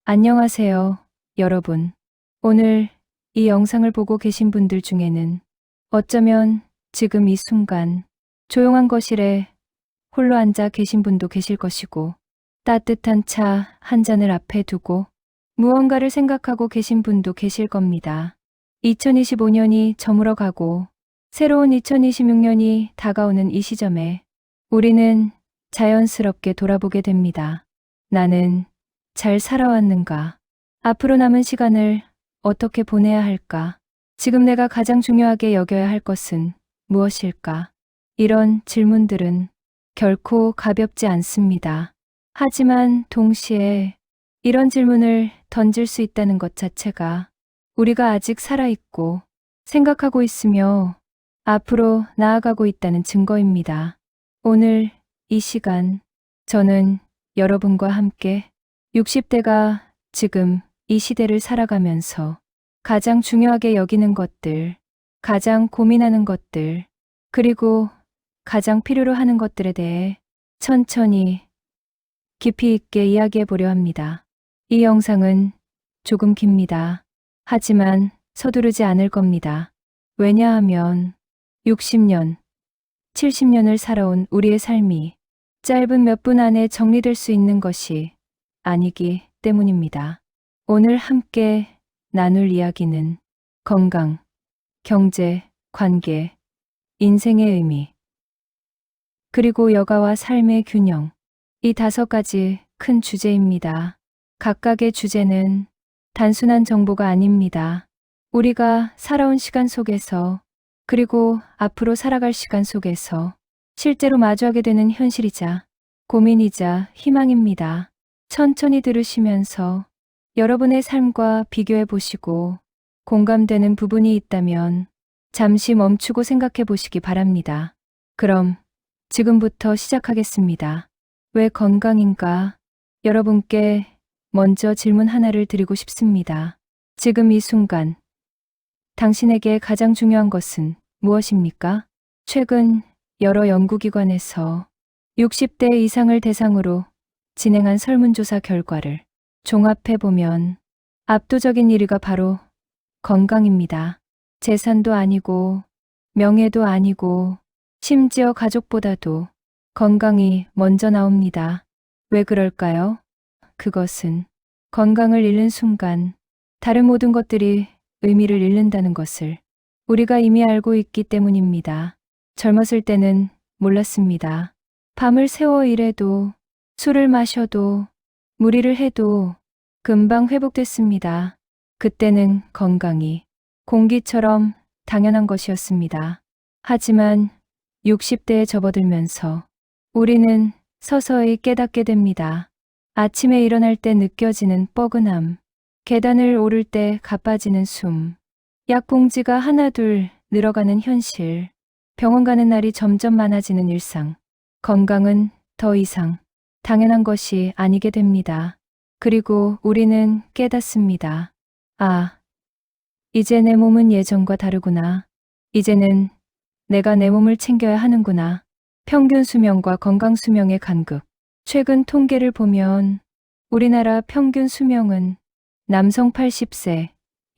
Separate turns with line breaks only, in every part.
안녕하세요, 여러분. 오늘 이 영상을 보고 계신 분들 중에는 어쩌면 지금 이 순간 조용한 거실에 홀로 앉아 계신 분도 계실 것이고, 따뜻한 차 한 잔을 앞에 두고 무언가를 생각하고 계신 분도 계실 겁니다. 2025년이 저물어 가고 새로운 2026년이 다가오는 이 시점에 우리는 자연스럽게 돌아보게 됩니다. 나는 잘 살아왔는가? 앞으로 남은 시간을 어떻게 보내야 할까? 지금 내가 가장 중요하게 여겨야 할 것은 무엇일까? 이런 질문들은 결코 가볍지 않습니다. 하지만 동시에 이런 질문을 던질 수 있다는 것 자체가 우리가 아직 살아있고 생각하고 있으며 앞으로 나아가고 있다는 증거입니다. 오늘 이 시간 저는 여러분과 함께 60대가 지금 이 시대를 살아가면서 가장 중요하게 여기는 것들, 가장 고민하는 것들, 그리고 가장 필요로 하는 것들에 대해 천천히 깊이 있게 이야기해 보려 합니다. 이 영상은 조금 깁니다. 하지만 서두르지 않을 겁니다. 왜냐하면 60년, 70년을 살아온 우리의 삶이 짧은 몇 분 안에 정리될 수 있는 것이 아니기 때문입니다. 오늘 함께 나눌 이야기는 건강, 경제, 관계, 인생의 의미, 그리고 여가와 삶의 균형, 이 5가지 큰 주제입니다. 각각의 주제는 단순한 정보가 아닙니다. 우리가 살아온 시간 속에서, 그리고 앞으로 살아갈 시간 속에서 실제로 마주하게 되는 현실이자 고민이자 희망입니다. 천천히 들으시면서 여러분의 삶과 비교해 보시고 공감되는 부분이 있다면 잠시 멈추고 생각해 보시기 바랍니다. 그럼 지금부터 시작하겠습니다. 왜 건강인가? 여러분께 먼저 질문 하나를 드리고 싶습니다. 지금 이 순간 당신에게 가장 중요한 것은 무엇입니까? 최근 여러 연구기관에서 60대 이상을 대상으로 진행한 설문조사 결과를 종합해보면 압도적인 1위가 바로 건강입니다. 재산도 아니고 명예도 아니고 심지어 가족보다도 건강이 먼저 나옵니다. 왜 그럴까요? 그것은 건강을 잃는 순간 다른 모든 것들이 의미를 잃는다는 것을 우리가 이미 알고 있기 때문입니다. 젊었을 때는 몰랐습니다. 밤을 새워 일해도 술을 마셔도 무리를 해도 금방 회복됐습니다. 그때는 건강이 공기처럼 당연한 것이었습니다. 하지만 60대에 접어들면서 우리는 서서히 깨닫게 됩니다. 아침에 일어날 때 느껴지는 뻐근함, 계단을 오를 때 가빠지는 숨, 약봉지가 하나둘 늘어가는 현실, 병원 가는 날이 점점 많아지는 일상, 건강은 더 이상 당연한 것이 아니게 됩니다. 그리고 우리는 깨닫습니다. 아, 이제 내 몸은 예전과 다르구나. 이제는 내가 내 몸을 챙겨야 하는구나. 평균 수명과 건강 수명의 간극. 최근 통계를 보면 우리나라 평균 수명은 남성 80세,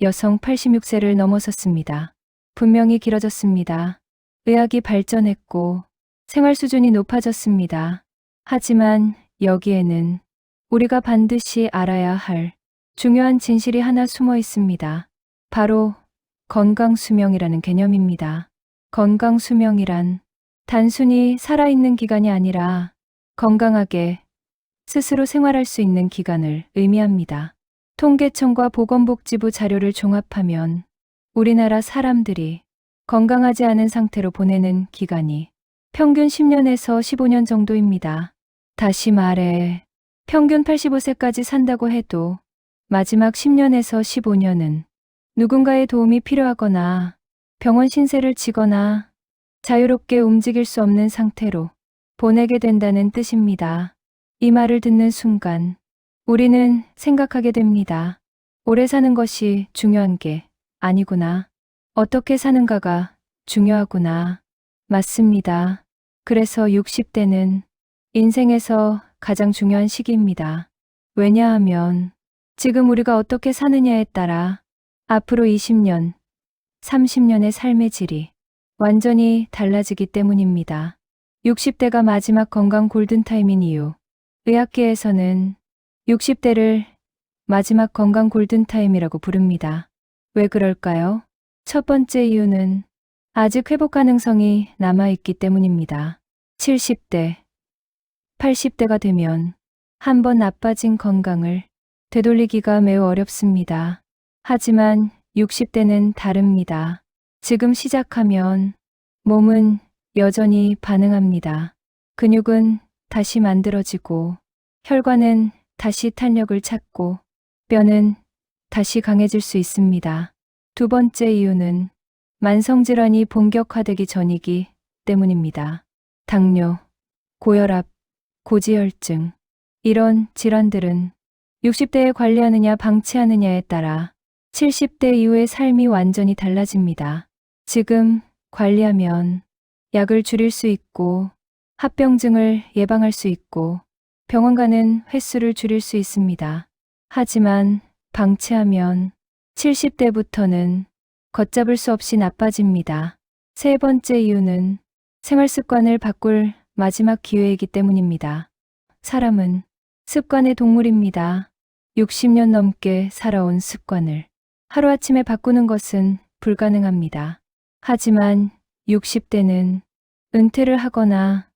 여성 86세를 넘어섰습니다. 분명히 길어졌습니다. 의학이 발전했고 생활 수준이 높아졌습니다. 하지만 여기에는 우리가 반드시 알아야 할 중요한 진실이 하나 숨어 있습니다. 바로 건강수명이라는 개념입니다. 건강수명이란 단순히 살아있는 기간이 아니라 건강하게 스스로 생활할 수 있는 기간을 의미합니다. 통계청과 보건복지부 자료를 종합하면 우리나라 사람들이 건강하지 않은 상태로 보내는 기간이 평균 10년에서 15년 정도입니다. 다시 말해 평균 85세까지 산다고 해도 마지막 10년에서 15년은 누군가의 도움이 필요하거나 병원 신세를 지거나 자유롭게 움직일 수 없는 상태로 보내게 된다는 뜻입니다. 이 말을 듣는 순간 우리는 생각하게 됩니다. 오래 사는 것이 중요한 게 아니구나. 어떻게 사는가가 중요하구나. 맞습니다. 그래서 60대는 인생에서 가장 중요한 시기입니다. 왜냐하면 지금 우리가 어떻게 사느냐에 따라 앞으로 20년, 30년의 삶의 질이 완전히 달라지기 때문입니다. 60대가 마지막 건강 골든타임인 이유. 의학계에서는 60대를 마지막 건강 골든타임이라고 부릅니다. 왜 그럴까요? 첫 번째 이유는 아직 회복 가능성이 남아있기 때문입니다. 70대, 80대가 되면 한번 나빠진 건강을 되돌리기가 매우 어렵습니다. 하지만 60대는 다릅니다. 지금 시작하면 몸은 여전히 반응합니다. 근육은 다시 만들어지고 혈관은 다시 탄력을 찾고 뼈는 다시 강해질 수 있습니다. 두 번째 이유는 만성질환이 본격화되기 전이기 때문입니다. 당뇨, 고혈압, 고지혈증 이런 질환들은 60대에 관리하느냐 방치하느냐에 따라 70대 이후의 삶이 완전히 달라집니다. 지금 관리하면 약을 줄일 수 있고 합병증을 예방할 수 있고 병원 가는 횟수를 줄일 수 있습니다. 하지만 방치하면 70대부터는 걷잡을 수 없이 나빠집니다. 세 번째 이유는 생활 습관을 바꿀 마지막 기회이기 때문입니다. 사람은 습관의 동물입니다. 60년 넘게 살아온 습관을 하루아침에 바꾸는 것은 불가능합니다. 하지만 60대는 은퇴를 하거나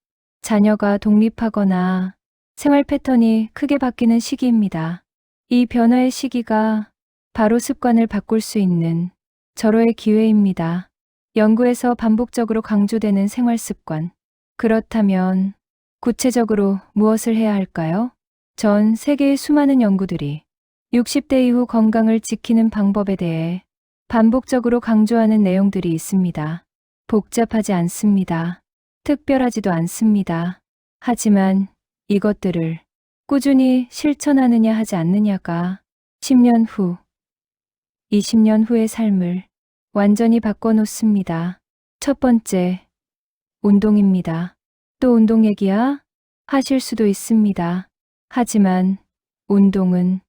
자녀가 독립하거나 생활 패턴이 크게 바뀌는 시기입니다. 이 변화의 시기가 바로 습관을 바꿀 수 있는 절호의 기회입니다. 연구에서 반복적으로 강조되는 생활 습관. 그렇다면 구체적으로 무엇을 해야 할까요? 전 세계의 수많은 연구들이 60대 이후 건강을 지키는 방법에 대해 반복적으로 강조하는 내용들이 있습니다. 복잡하지 않습니다. 특별하지도 않습니다. 하지만 이것들을 꾸준히 실천하느냐 하지 않느냐가 10년 후, 20년 후의 삶을 완전히 바꿔놓습니다. 첫 번째, 운동입니다. 또 운동 얘기야? 하실 수도 있습니다. 하지만 운동은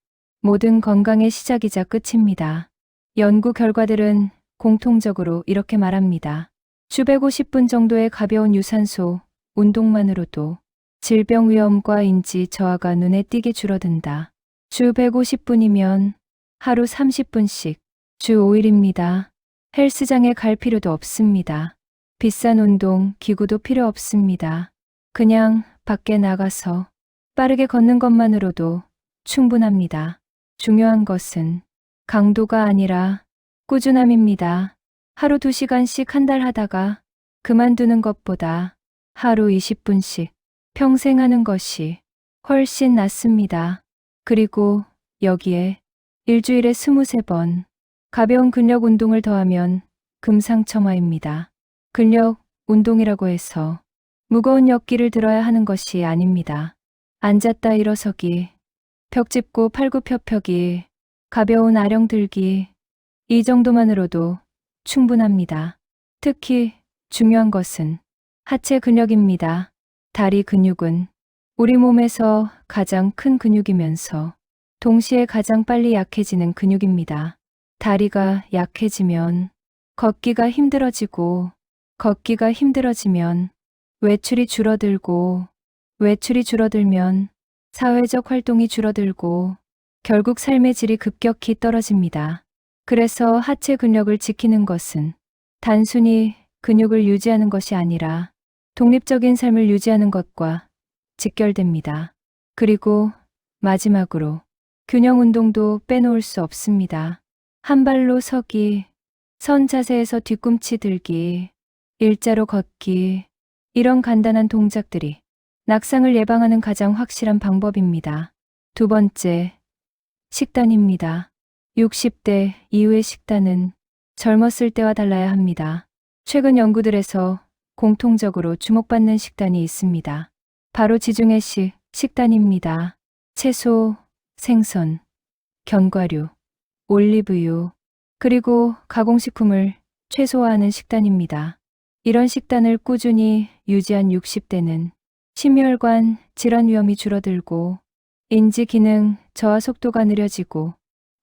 모든 건강의 시작이자 끝입니다. 연구 결과들은 공통적으로 이렇게 말합니다. 주 150분 정도의 가벼운 유산소 운동만으로도 질병 위험과 인지 저하가 눈에 띄게 줄어든다. 주 150분이면 하루 30분씩 주 5일입니다. 헬스장에 갈 필요도 없습니다. 비싼 운동 기구도 필요 없습니다. 그냥 밖에 나가서 빠르게 걷는 것만으로도 충분합니다. 중요한 것은 강도가 아니라 꾸준함입니다. 하루 2시간씩 한 달 하다가 그만두는 것보다 하루 20분씩 평생 하는 것이 훨씬 낫습니다. 그리고 여기에 일주일에 23번 가벼운 근력 운동을 더하면 금상첨화입니다. 근력 운동이라고 해서 무거운 역기를 들어야 하는 것이 아닙니다. 앉았다 일어서기, 벽 짚고 팔굽혀펴기, 가벼운 아령 들기, 이 정도만으로도 충분합니다. 특히 중요한 것은 하체 근력입니다. 다리 근육은 우리 몸에서 가장 큰 근육이면서 동시에 가장 빨리 약해지는 근육입니다. 다리가 약해지면 걷기가 힘들어지고 걷기가 힘들어지면 외출이 줄어들고 외출이 줄어들면 사회적 활동이 줄어들고 결국 삶의 질이 급격히 떨어집니다. 그래서 하체 근력을 지키는 것은 단순히 근육을 유지하는 것이 아니라 독립적인 삶을 유지하는 것과 직결됩니다. 그리고 마지막으로 균형 운동도 빼놓을 수 없습니다. 한 발로 서기, 선 자세에서 뒤꿈치 들기, 일자로 걷기, 이런 간단한 동작들이 낙상을 예방하는 가장 확실한 방법입니다. 두 번째, 식단입니다. 60대 이후의 식단은 젊었을 때와 달라야 합니다. 최근 연구들에서 공통적으로 주목받는 식단이 있습니다. 바로 지중해식 식단입니다. 채소, 생선, 견과류, 올리브유, 그리고 가공식품을 최소화하는 식단입니다. 이런 식단을 꾸준히 유지한 60대는 심혈관 질환 위험이 줄어들고 인지 기능 저하 속도가 느려지고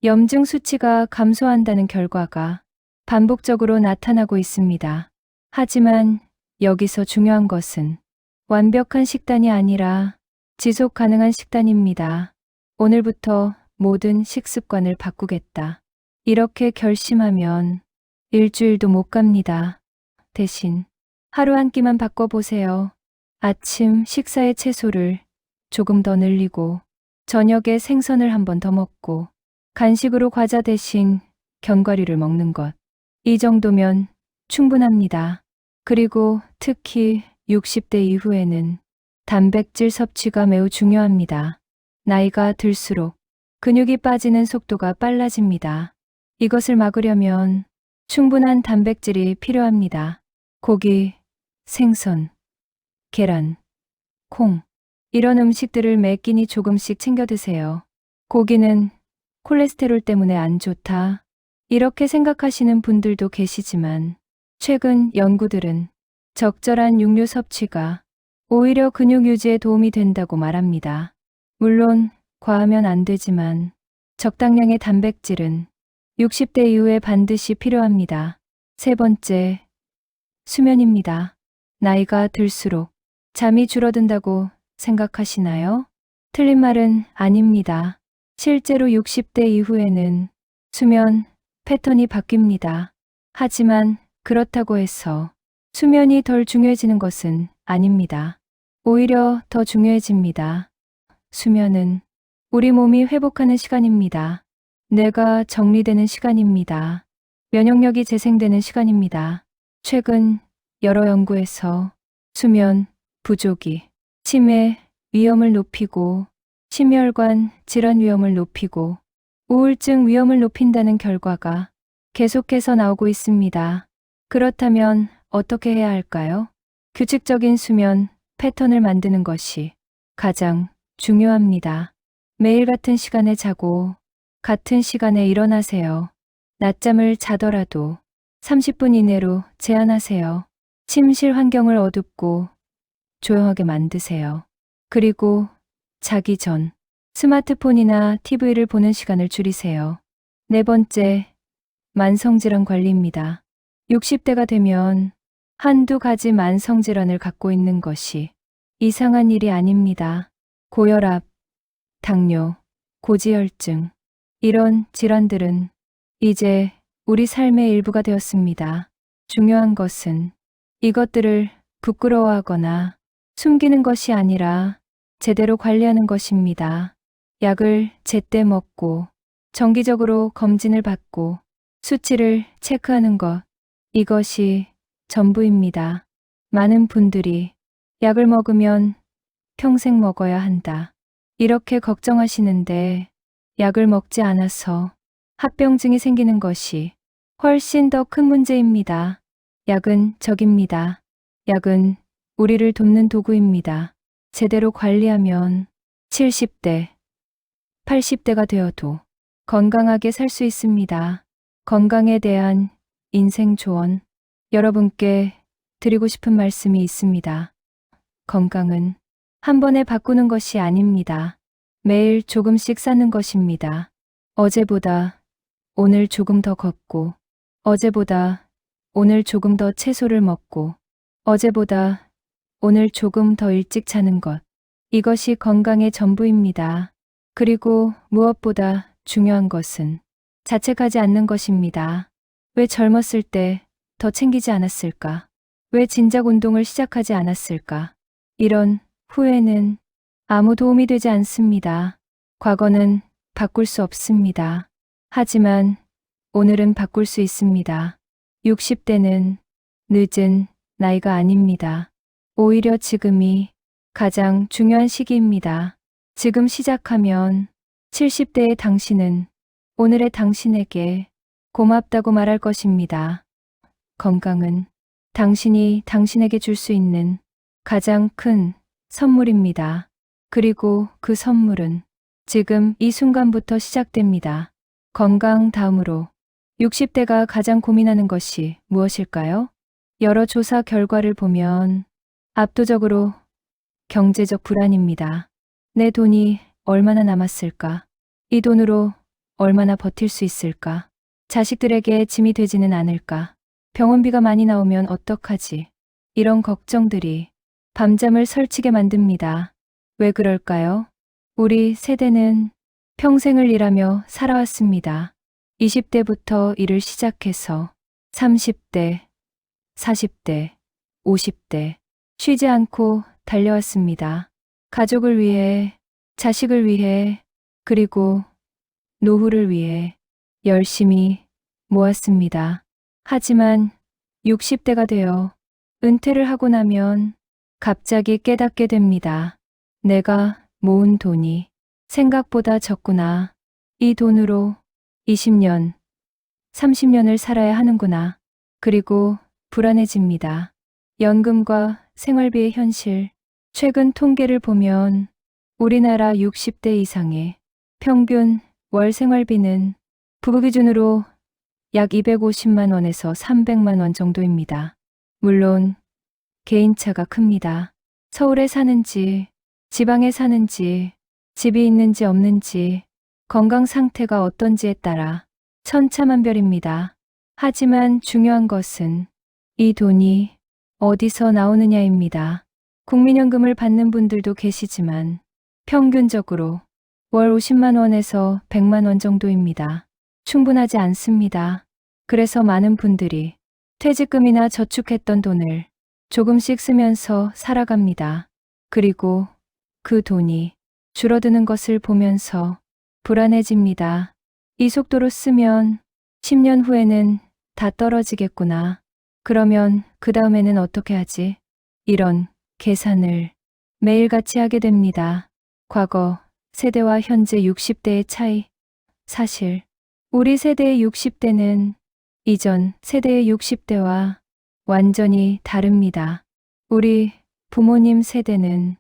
염증 수치가 감소한다는 결과가 반복적으로 나타나고 있습니다. 하지만 여기서 중요한 것은 완벽한 식단이 아니라 지속 가능한 식단입니다. 오늘부터 모든 식습관을 바꾸겠다. 이렇게 결심하면 일주일도 못 갑니다. 대신 하루 한 끼만 바꿔보세요. 아침 식사의 채소를 조금 더 늘리고 저녁에 생선을 한 번 더 먹고 간식으로 과자 대신 견과류를 먹는 것. 이 정도면 충분합니다. 그리고 특히 60대 이후에는 단백질 섭취가 매우 중요합니다. 나이가 들수록 근육이 빠지는 속도가 빨라집니다. 이것을 막으려면 충분한 단백질이 필요합니다. 고기, 생선, 계란, 콩, 이런 음식들을 매 끼니 조금씩 챙겨 드세요. 고기는 콜레스테롤 때문에 안 좋다. 이렇게 생각하시는 분들도 계시지만 최근 연구들은 적절한 육류 섭취가 오히려 근육 유지에 도움이 된다고 말합니다. 물론 과하면 안 되지만 적당량의 단백질은 60대 이후에 반드시 필요합니다. 세 번째, 수면입니다. 나이가 들수록 잠이 줄어든다고 생각하시나요? 틀린 말은 아닙니다. 실제로 60대 이후에는 수면 패턴이 바뀝니다. 하지만 그렇다고 해서 수면이 덜 중요해지는 것은 아닙니다. 오히려 더 중요해집니다. 수면은 우리 몸이 회복하는 시간입니다. 뇌가 정리되는 시간입니다. 면역력이 재생되는 시간입니다. 최근 여러 연구에서 수면 부족이 치매 위험을 높이고 심혈관 질환 위험을 높이고 우울증 위험을 높인다는 결과가 계속해서 나오고 있습니다. 그렇다면 어떻게 해야 할까요? 규칙적인 수면 패턴을 만드는 것이 가장 중요합니다. 매일 같은 시간에 자고 같은 시간에 일어나세요. 낮잠을 자더라도 30분 이내로 제한하세요. 침실 환경을 어둡고 조용하게 만드세요. 그리고 자기 전 스마트폰이나 TV를 보는 시간을 줄이세요. 네 번째, 만성질환 관리입니다. 60대가 되면 한두 가지 만성질환을 갖고 있는 것이 이상한 일이 아닙니다. 고혈압, 당뇨, 고지혈증, 이런 질환들은 이제 우리 삶의 일부가 되었습니다. 중요한 것은 이것들을 부끄러워하거나 숨기는 것이 아니라 제대로 관리하는 것입니다. 약을 제때 먹고 정기적으로 검진을 받고 수치를 체크하는 것, 이것이 전부입니다. 많은 분들이 약을 먹으면 평생 먹어야 한다. 이렇게 걱정하시는데 약을 먹지 않아서 합병증이 생기는 것이 훨씬 더 큰 문제입니다. 약은 적입니다. 약은 우리를 돕는 도구입니다. 제대로 관리하면 70대, 80대가 되어도 건강하게 살 수 있습니다. 건강에 대한 인생 조언, 여러분께 드리고 싶은 말씀이 있습니다. 건강은 한 번에 바꾸는 것이 아닙니다. 매일 조금씩 쌓는 것입니다. 어제보다 오늘 조금 더 걷고, 어제보다 오늘 조금 더 채소를 먹고, 어제보다 오늘 조금 더 일찍 자는 것. 이것이 건강의 전부입니다. 그리고 무엇보다 중요한 것은 자책하지 않는 것입니다. 왜 젊었을 때 더 챙기지 않았을까? 왜 진작 운동을 시작하지 않았을까? 이런 후회는 아무 도움이 되지 않습니다. 과거는 바꿀 수 없습니다. 하지만 오늘은 바꿀 수 있습니다. 60대는 늦은 나이가 아닙니다. 오히려 지금이 가장 중요한 시기입니다. 지금 시작하면 70대의 당신은 오늘의 당신에게 고맙다고 말할 것입니다. 건강은 당신이 당신에게 줄 수 있는 가장 큰 선물입니다. 그리고 그 선물은 지금 이 순간부터 시작됩니다. 건강 다음으로 60대가 가장 고민하는 것이 무엇일까요? 여러 조사 결과를 보면 압도적으로 경제적 불안입니다. 내 돈이 얼마나 남았을까? 이 돈으로 얼마나 버틸 수 있을까? 자식들에게 짐이 되지는 않을까? 병원비가 많이 나오면 어떡하지? 이런 걱정들이 밤잠을 설치게 만듭니다. 왜 그럴까요? 우리 세대는 평생을 일하며 살아왔습니다. 20대부터 일을 시작해서 30대, 40대, 50대 쉬지 않고 달려왔습니다. 가족을 위해, 자식을 위해, 그리고 노후를 위해 열심히 모았습니다. 하지만 60대가 되어 은퇴를 하고 나면 갑자기 깨닫게 됩니다. 내가 모은 돈이 생각보다 적구나. 이 돈으로 20년, 30년을 살아야 하는구나. 그리고 불안해집니다. 연금과 생활비의 현실. 최근 통계를 보면 우리나라 60대 이상의 평균 월 생활비는 부부 기준으로 약 250만 원에서 300만 원 정도입니다. 물론 개인차가 큽니다. 서울에 사는지, 지방에 사는지, 집이 있는지 없는지, 건강 상태가 어떤지에 따라 천차만별입니다. 하지만 중요한 것은 이 돈이 어디서 나오느냐입니다. 국민연금을 받는 분들도 계시지만 평균적으로 월 50만 원에서 100만 원 정도입니다. 충분하지 않습니다. 그래서 많은 분들이 퇴직금이나 저축했던 돈을 조금씩 쓰면서 살아갑니다. 그리고 그 돈이 줄어드는 것을 보면서 불안해집니다. 이 속도로 쓰면 10년 후에는 다 떨어지겠구나. 그러면 그 다음에는 어떻게 하지? 이런 계산을 매일같이 하게 됩니다. 과거 세대와 현재 60대의 차이. 사실 우리 세대의 60대는 이전 세대의 60대와 완전히 다릅니다. 우리 부모님 세대는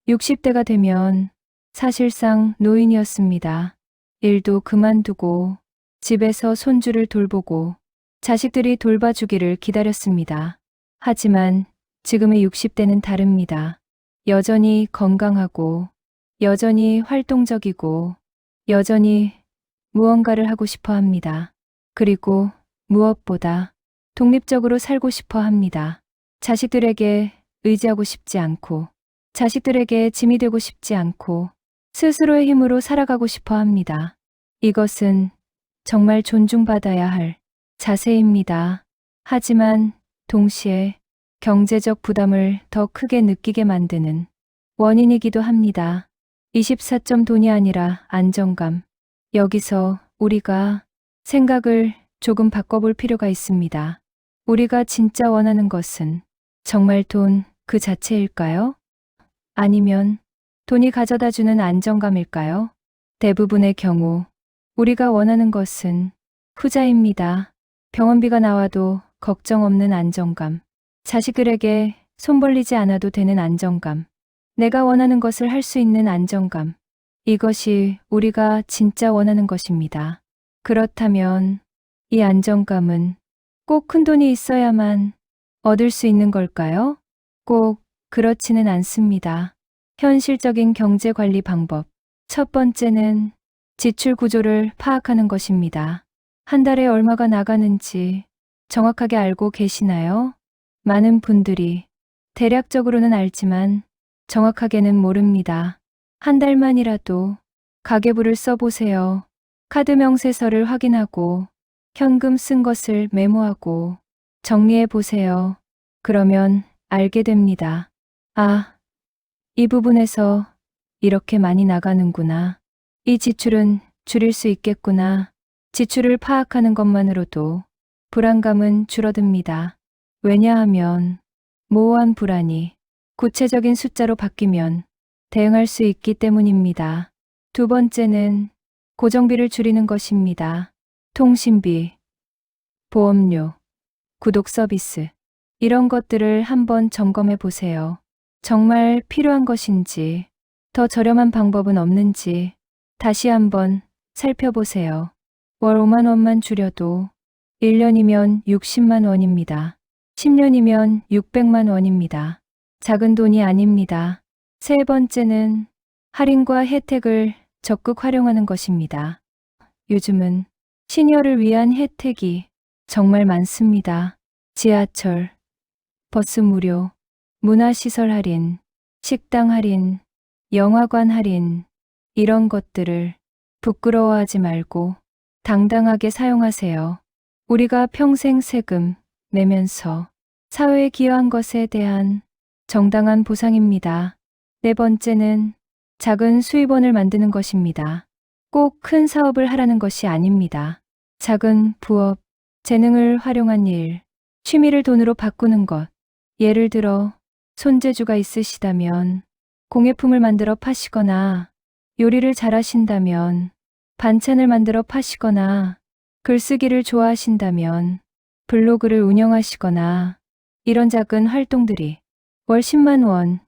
60대가 되면 사실상 노인이었습니다. 일도 그만두고 집에서 손주를 돌보고 자식들이 돌봐주기를 기다렸습니다. 하지만 지금의 60대는 다릅니다. 여전히 건강하고 여전히 활동적이고 여전히 무언가를 하고 싶어 합니다. 그리고 무엇보다 독립적으로 살고 싶어 합니다. 자식들에게 의지하고 싶지 않고 자식들에게 짐이 되고 싶지 않고 스스로의 힘으로 살아가고 싶어 합니다. 이것은 정말 존중받아야 할 자세입니다. 하지만 동시에 경제적 부담을 더 크게 느끼게 만드는 원인이기도 합니다. 24점 돈이 아니라 안정감. 여기서 우리가 생각을 조금 바꿔볼 필요가 있습니다. 우리가 진짜 원하는 것은 정말 돈 그 자체일까요? 아니면 돈이 가져다주는 안정감일까요? 대부분의 경우 우리가 원하는 것은 후자입니다. 병원비가 나와도 걱정 없는 안정감. 자식들에게 손 벌리지 않아도 되는 안정감. 내가 원하는 것을 할 수 있는 안정감. 이것이 우리가 진짜 원하는 것입니다. 그렇다면 이 안정감은 꼭 큰 돈이 있어야만 얻을 수 있는 걸까요? 꼭 그렇지는 않습니다. 현실적인 경제 관리 방법. 첫 번째는 지출 구조를 파악하는 것입니다. 한 달에 얼마가 나가는지 정확하게 알고 계시나요? 많은 분들이 대략적으로는 알지만 정확하게는 모릅니다. 한 달만이라도 가계부를 써보세요. 카드 명세서를 확인하고 현금 쓴 것을 메모하고 정리해 보세요. 그러면 알게 됩니다. 아, 이 부분에서 이렇게 많이 나가는구나. 이 지출은 줄일 수 있겠구나. 지출을 파악하는 것만으로도 불안감은 줄어듭니다. 왜냐하면 모호한 불안이 구체적인 숫자로 바뀌면 대응할 수 있기 때문입니다. 두 번째는 고정비를 줄이는 것입니다. 통신비, 보험료, 구독 서비스, 이런 것들을 한번 점검해 보세요. 정말 필요한 것인지, 더 저렴한 방법은 없는지 다시 한번 살펴보세요. 월 5만 원만 줄여도 1년이면 60만 원입니다. 10년이면 600만 원입니다. 작은 돈이 아닙니다. 세 번째는 할인과 혜택을 적극 활용하는 것입니다. 요즘은 시니어를 위한 혜택이 정말 많습니다. 지하철, 버스 무료, 문화시설 할인, 식당 할인, 영화관 할인, 이런 것들을 부끄러워하지 말고 당당하게 사용하세요. 우리가 평생 세금 내면서 사회에 기여한 것에 대한 정당한 보상입니다. 네 번째는 작은 수입원을 만드는 것입니다. 꼭 큰 사업을 하라는 것이 아닙니다. 작은 부업, 재능을 활용한 일, 취미를 돈으로 바꾸는 것. 예를 들어 손재주가 있으시다면 공예품을 만들어 파시거나, 요리를 잘하신다면 반찬을 만들어 파시거나, 글쓰기를 좋아하신다면 블로그를 운영하시거나, 이런 작은 활동들이 월 10만 원,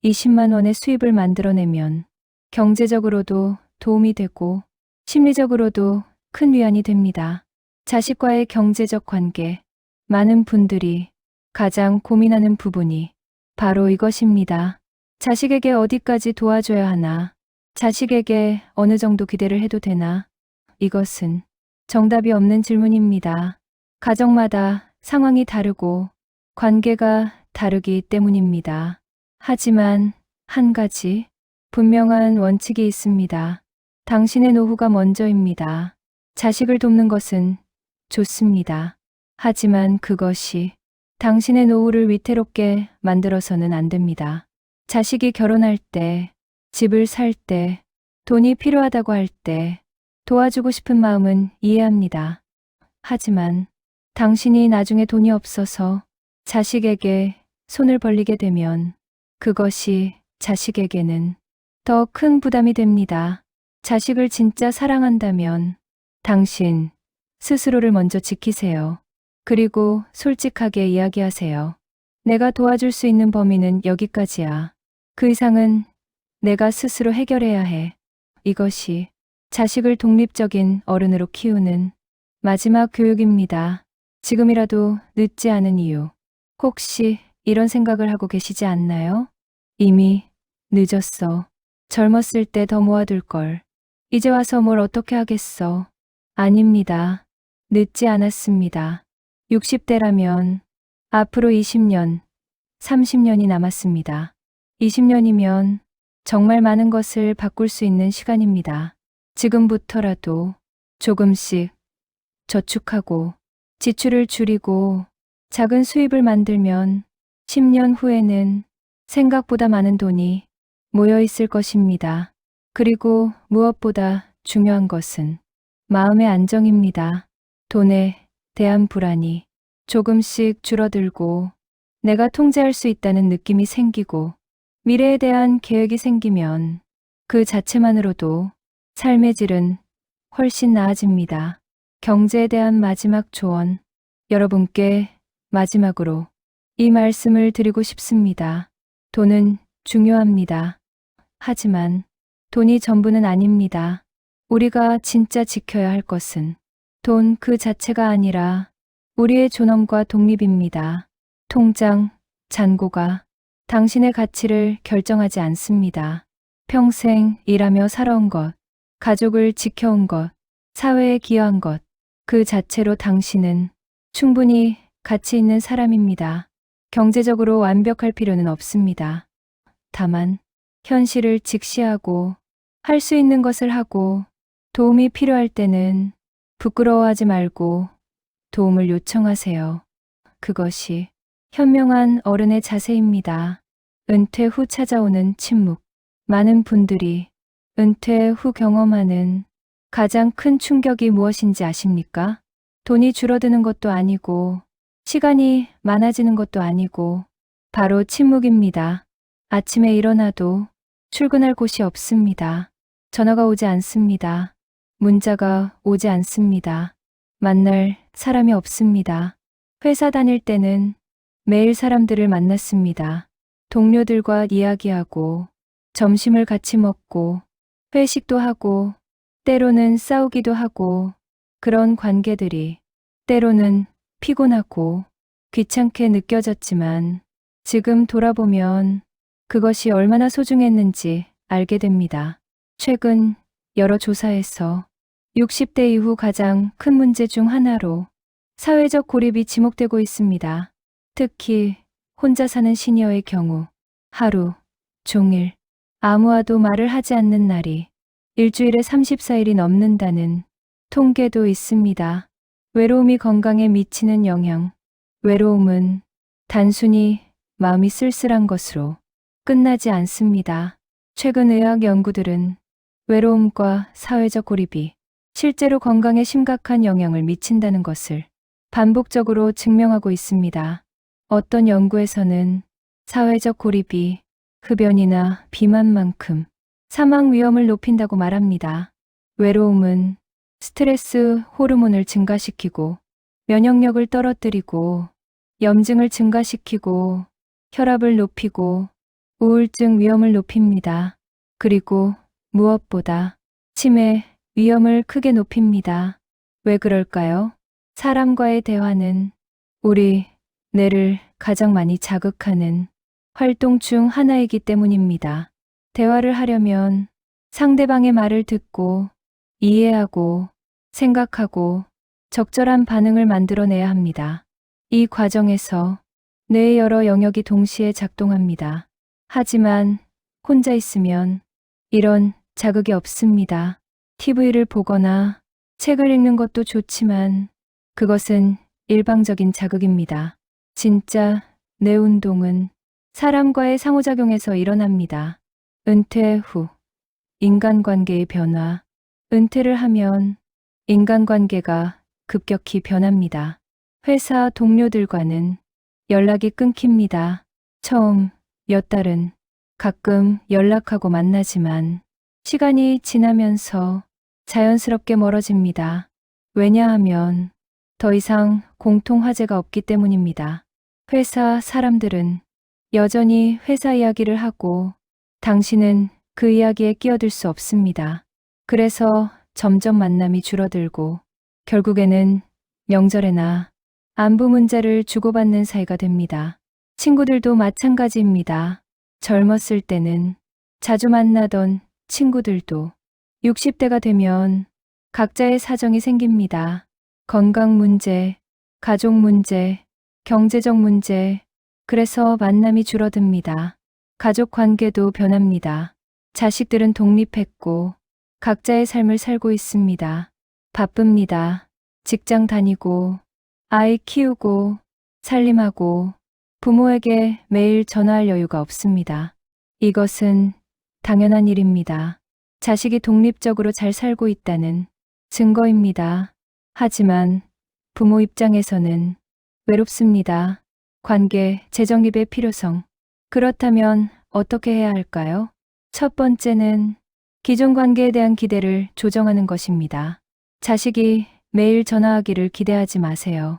20만 원의 수입을 만들어내면 경제적으로도 도움이 되고 심리적으로도 큰 위안이 됩니다. 자식과의 경제적 관계, 많은 분들이 가장 고민하는 부분이 바로 이것입니다. 자식에게 어디까지 도와줘야 하나? 자식에게 어느 정도 기대를 해도 되나? 이것은 정답이 없는 질문입니다. 가정마다 상황이 다르고 관계가 다르기 때문입니다. 하지만 한 가지 분명한 원칙이 있습니다. 당신의 노후가 먼저입니다. 자식을 돕는 것은 좋습니다. 하지만 그것이 당신의 노후를 위태롭게 만들어서는 안 됩니다. 자식이 결혼할 때, 집을 살 때, 돈이 필요하다고 할 때 도와주고 싶은 마음은 이해합니다. 하지만 당신이 나중에 돈이 없어서 자식에게 손을 벌리게 되면 그것이 자식에게는 더 큰 부담이 됩니다. 자식을 진짜 사랑한다면 당신 스스로를 먼저 지키세요. 그리고 솔직하게 이야기하세요. 내가 도와줄 수 있는 범위는 여기까지야. 그 이상은 내가 스스로 해결해야 해. 이것이 자식을 독립적인 어른으로 키우는 마지막 교육입니다. 지금이라도 늦지 않은 이유. 혹시 이런 생각을 하고 계시지 않나요? 이미 늦었어. 젊었을 때 더 모아둘 걸. 이제 와서 뭘 어떻게 하겠어. 아닙니다. 늦지 않았습니다. 60대라면 앞으로 20년, 30년이 남았습니다. 20년이면 정말 많은 것을 바꿀 수 있는 시간입니다. 지금부터라도 조금씩 저축하고 지출을 줄이고 작은 수입을 만들면 10년 후에는 생각보다 많은 돈이 모여 있을 것입니다. 그리고 무엇보다 중요한 것은 마음의 안정입니다. 돈에 대한 불안이 조금씩 줄어들고 내가 통제할 수 있다는 느낌이 생기고 미래에 대한 계획이 생기면 그 자체만으로도 삶의 질은 훨씬 나아집니다. 경제에 대한 마지막 조언, 여러분께 마지막으로 이 말씀을 드리고 싶습니다. 돈은 중요합니다. 하지만 돈이 전부는 아닙니다. 우리가 진짜 지켜야 할 것은 돈 그 자체가 아니라 우리의 존엄과 독립입니다. 통장, 잔고가 당신의 가치를 결정하지 않습니다. 평생 일하며 살아온 것, 가족을 지켜온 것, 사회에 기여한 것, 그 자체로 당신은 충분히 가치 있는 사람입니다. 경제적으로 완벽할 필요는 없습니다. 다만 현실을 직시하고 할 수 있는 것을 하고 도움이 필요할 때는 부끄러워하지 말고 도움을 요청하세요. 그것이 현명한 어른의 자세입니다. 은퇴 후 찾아오는 침묵. 많은 분들이 은퇴 후 경험하는 가장 큰 충격이 무엇인지 아십니까? 돈이 줄어드는 것도 아니고 시간이 많아지는 것도 아니고 바로 침묵입니다. 아침에 일어나도 출근할 곳이 없습니다. 전화가 오지 않습니다. 문자가 오지 않습니다. 만날 사람이 없습니다. 회사 다닐 때는 매일 사람들을 만났습니다. 동료들과 이야기하고 점심을 같이 먹고 회식도 하고 때로는 싸우기도 하고 그런 관계들이 때로는 피곤하고 귀찮게 느껴졌지만 지금 돌아보면 그것이 얼마나 소중했는지 알게 됩니다. 최근 여러 조사에서 60대 이후 가장 큰 문제 중 하나로 사회적 고립이 지목되고 있습니다. 특히 혼자 사는 시니어의 경우 하루 종일 아무와도 말을 하지 않는 날이 일주일에 34일이 넘는다는 통계도 있습니다. 외로움이 건강에 미치는 영향. 외로움은 단순히 마음이 쓸쓸한 것으로 끝나지 않습니다. 최근 의학 연구들은 외로움과 사회적 고립이 실제로 건강에 심각한 영향을 미친다는 것을 반복적으로 증명하고 있습니다. 어떤 연구에서는 사회적 고립이 흡연이나 비만만큼 사망 위험을 높인다고 말합니다. 외로움은 스트레스 호르몬을 증가시키고 면역력을 떨어뜨리고 염증을 증가시키고 혈압을 높이고 우울증 위험을 높입니다. 그리고 무엇보다 치매 위험을 크게 높입니다. 왜 그럴까요? 사람과의 대화는 우리 뇌를 가장 많이 자극하는 활동 중 하나이기 때문입니다. 대화를 하려면 상대방의 말을 듣고 이해하고 생각하고 적절한 반응을 만들어내야 합니다. 이 과정에서 뇌의 여러 영역이 동시에 작동합니다. 하지만 혼자 있으면 이런 자극이 없습니다. TV를 보거나 책을 읽는 것도 좋지만 그것은 일방적인 자극입니다. 진짜 뇌 운동은 사람과의 상호작용에서 일어납니다. 은퇴 후 인간관계의 변화. 은퇴를 하면 인간관계가 급격히 변합니다. 회사 동료들과는 연락이 끊깁니다. 처음 몇 달은 가끔 연락하고 만나지만 시간이 지나면서 자연스럽게 멀어집니다. 왜냐하면 더 이상 공통 화제가 없기 때문입니다. 회사 사람들은 여전히 회사 이야기를 하고 당신은 그 이야기에 끼어들 수 없습니다. 그래서 점점 만남이 줄어들고 결국에는 명절에나 안부 문자를 주고받는 사이가 됩니다. 친구들도 마찬가지입니다. 젊었을 때는 자주 만나던 친구들도 60대가 되면 각자의 사정이 생깁니다. 건강 문제, 가족 문제, 경제적 문제, 그래서 만남이 줄어듭니다. 가족 관계도 변합니다. 자식들은 독립했고 각자의 삶을 살고 있습니다. 바쁩니다. 직장 다니고 아이 키우고 살림하고 부모에게 매일 전화할 여유가 없습니다. 이것은 당연한 일입니다. 자식이 독립적으로 잘 살고 있다는 증거입니다. 하지만 부모 입장에서는 외롭습니다. 관계 재정립의 필요성. 그렇다면 어떻게 해야 할까요? 첫 번째는 기존 관계에 대한 기대를 조정하는 것입니다. 자식이 매일 전화하기를 기대하지 마세요.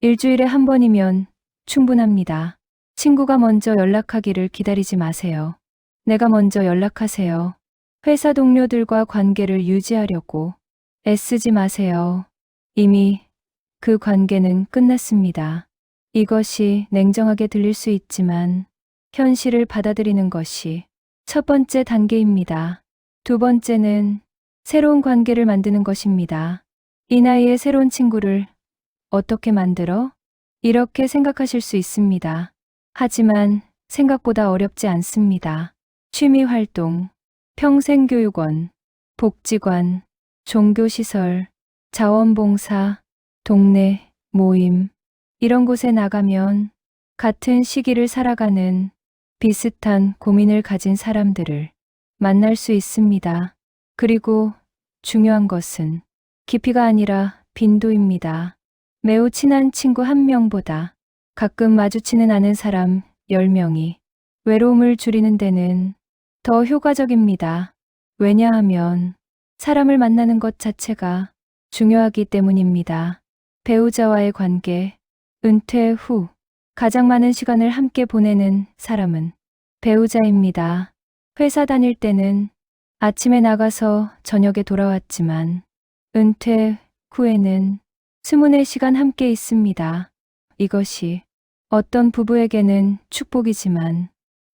일주일에 한 번이면 충분합니다. 친구가 먼저 연락하기를 기다리지 마세요. 내가 먼저 연락하세요. 회사 동료들과 관계를 유지하려고 애쓰지 마세요. 이미 그 관계는 끝났습니다. 이것이 냉정하게 들릴 수 있지만 현실을 받아들이는 것이 첫 번째 단계입니다. 두 번째는 새로운 관계를 만드는 것입니다. 이 나이에 새로운 친구를 어떻게 만들어? 이렇게 생각하실 수 있습니다. 하지만 생각보다 어렵지 않습니다. 취미 활동, 평생교육원, 복지관, 종교시설, 자원봉사, 동네 모임, 이런 곳에 나가면 같은 시기를 살아가는 비슷한 고민을 가진 사람들을 만날 수 있습니다. 그리고 중요한 것은 깊이가 아니라 빈도입니다. 매우 친한 친구 한 명보다 가끔 마주치는 아는 사람 10명이 외로움을 줄이는 데는 더 효과적입니다. 왜냐하면 사람을 만나는 것 자체가 중요하기 때문입니다. 배우자와의 관계, 은퇴 후 가장 많은 시간을 함께 보내는 사람은 배우자입니다. 회사 다닐 때는 아침에 나가서 저녁에 돌아왔지만 은퇴 후에는 24시간 함께 있습니다. 이것이 어떤 부부에게는 축복이지만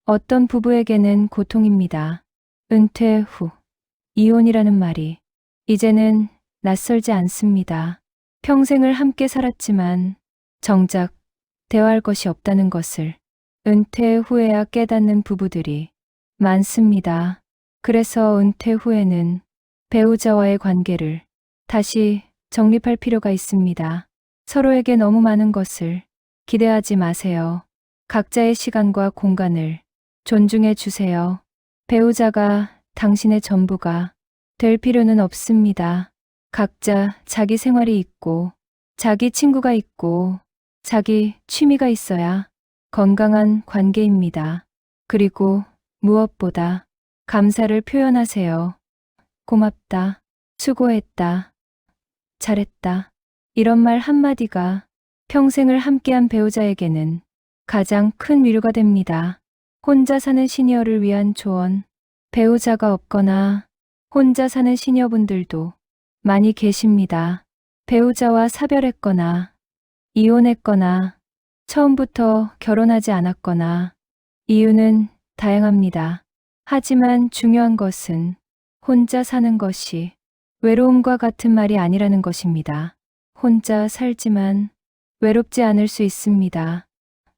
어떤 부부에게는 고통입니다. 은퇴 후 이혼이라는 말이 이제는 낯설지 않습니다. 평생을 함께 살았지만 정작 대화할 것이 없다는 것을 은퇴 후에야 깨닫는 부부들이 많습니다. 그래서 은퇴 후에는 배우자와의 관계를 다시 정립할 필요가 있습니다. 서로에게 너무 많은 것을 기대하지 마세요. 각자의 시간과 공간을 존중해 주세요. 배우자가 당신의 전부가 될 필요는 없습니다. 각자 자기 생활이 있고, 자기 친구가 있고, 자기 취미가 있어야 건강한 관계입니다. 그리고 무엇보다 감사를 표현하세요. 고맙다, 수고했다, 잘했다. 이런 말 한마디가 평생을 함께한 배우자에게는 가장 큰 위로가 됩니다. 혼자 사는 시니어를 위한 조언. 배우자가 없거나 혼자 사는 시니어분들도 많이 계십니다. 배우자와 사별했거나 이혼했거나 처음부터 결혼하지 않았거나 이유는 다양합니다. 하지만 중요한 것은 혼자 사는 것이 외로움과 같은 말이 아니라는 것입니다. 혼자 살지만 외롭지 않을 수 있습니다.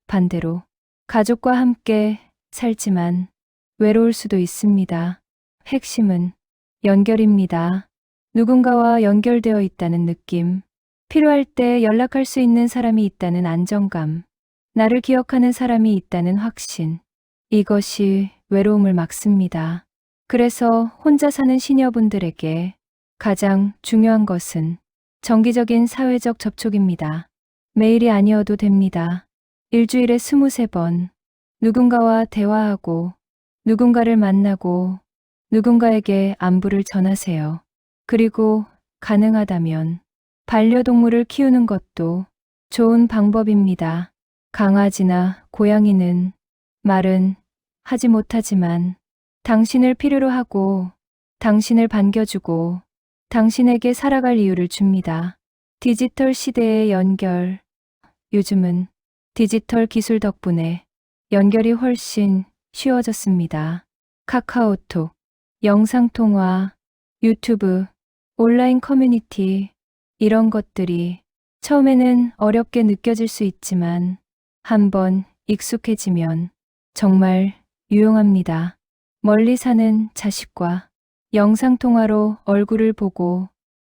반대로 가족과 함께 살지만 외로울 수도 있습니다. 핵심은 연결입니다. 누군가와 연결되어 있다는 느낌, 필요할 때 연락할 수 있는 사람이 있다는 안정감, 나를 기억하는 사람이 있다는 확신, 이것이 외로움을 막습니다. 그래서 혼자 사는 시니어분들에게 가장 중요한 것은 정기적인 사회적 접촉입니다. 매일이 아니어도 됩니다. 일주일에 23번 누군가와 대화하고 누군가를 만나고 누군가에게 안부를 전하세요. 그리고 가능하다면 반려동물을 키우는 것도 좋은 방법입니다. 강아지나 고양이는 말은 하지 못하지만 당신을 필요로 하고 당신을 반겨주고 당신에게 살아갈 이유를 줍니다. 디지털 시대의 연결. 요즘은 디지털 기술 덕분에 연결이 훨씬 쉬워졌습니다. 카카오톡, 영상통화, 유튜브, 온라인 커뮤니티, 이런 것들이 처음에는 어렵게 느껴질 수 있지만 한번 익숙해지면 정말 유용합니다. 멀리 사는 자식과 영상통화로 얼굴을 보고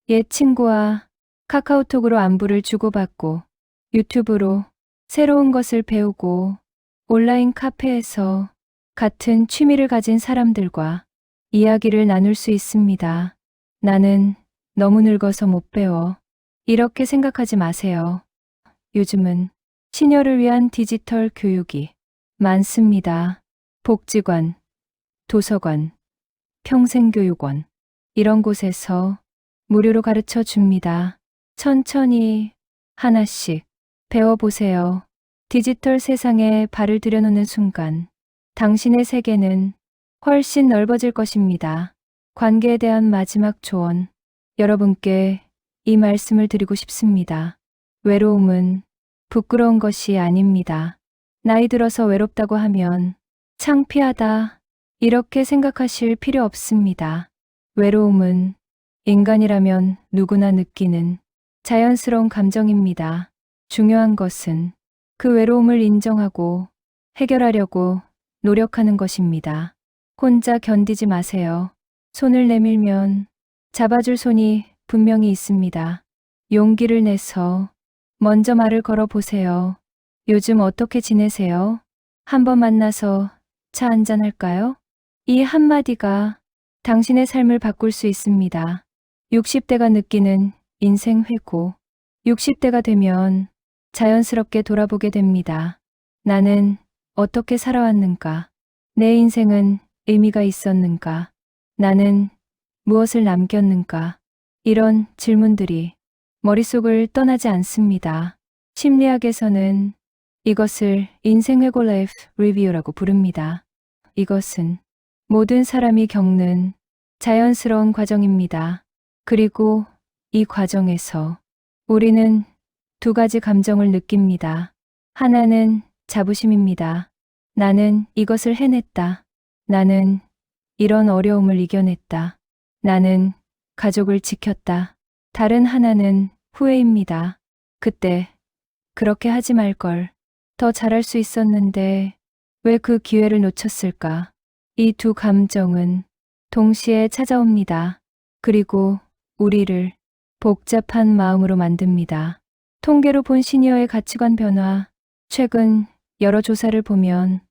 옛 친구와 카카오톡으로 안부를 주고받고 유튜브로 새로운 것을 배우고 온라인 카페에서 같은 취미를 가진 사람들과 이야기를 나눌 수 있습니다. 나는 너무 늙어서 못 배워. 이렇게 생각하지 마세요. 요즘은 시니어를 위한 디지털 교육이 많습니다. 복지관, 도서관, 평생교육원, 이런 곳에서 무료로 가르쳐 줍니다. 천천히 하나씩 배워보세요. 디지털 세상에 발을 들여놓는 순간 당신의 세계는 훨씬 넓어질 것입니다. 관계에 대한 마지막 조언. 여러분께 이 말씀을 드리고 싶습니다. 외로움은 부끄러운 것이 아닙니다. 나이 들어서 외롭다고 하면 창피하다, 이렇게 생각하실 필요 없습니다. 외로움은 인간이라면 누구나 느끼는 자연스러운 감정입니다. 중요한 것은 그 외로움을 인정하고 해결하려고 노력하는 것입니다. 혼자 견디지 마세요. 손을 내밀면 잡아줄 손이 분명히 있습니다. 용기를 내서 먼저 말을 걸어보세요. 요즘 어떻게 지내세요? 한번 만나서 차 한잔 할까요? 이 한마디가 당신의 삶을 바꿀 수 있습니다. 60대가 느끼는 인생 회고. 60대가 되면 자연스럽게 돌아보게 됩니다. 나는 어떻게 살아왔는가? 내 인생은 의미가 있었는가? 나는 무엇을 남겼는가? 이런 질문들이 머릿속을 떠나지 않습니다. 심리학에서는 이것을 인생회고 라이프 리뷰라고 부릅니다. 이것은 모든 사람이 겪는 자연스러운 과정입니다. 그리고 이 과정에서 우리는 두 가지 감정을 느낍니다. 하나는 자부심입니다. 나는 이것을 해냈다. 나는 이런 어려움을 이겨냈다. 나는 가족을 지켰다. 다른 하나는 후회입니다. 그때 그렇게 하지 말 걸. 더 잘할 수 있었는데 왜 그 기회를 놓쳤을까? 이 두 감정은 동시에 찾아옵니다. 그리고 우리를 복잡한 마음으로 만듭니다. 통계로 본 시니어의 가치관 변화. 최근 여러 조사를 보면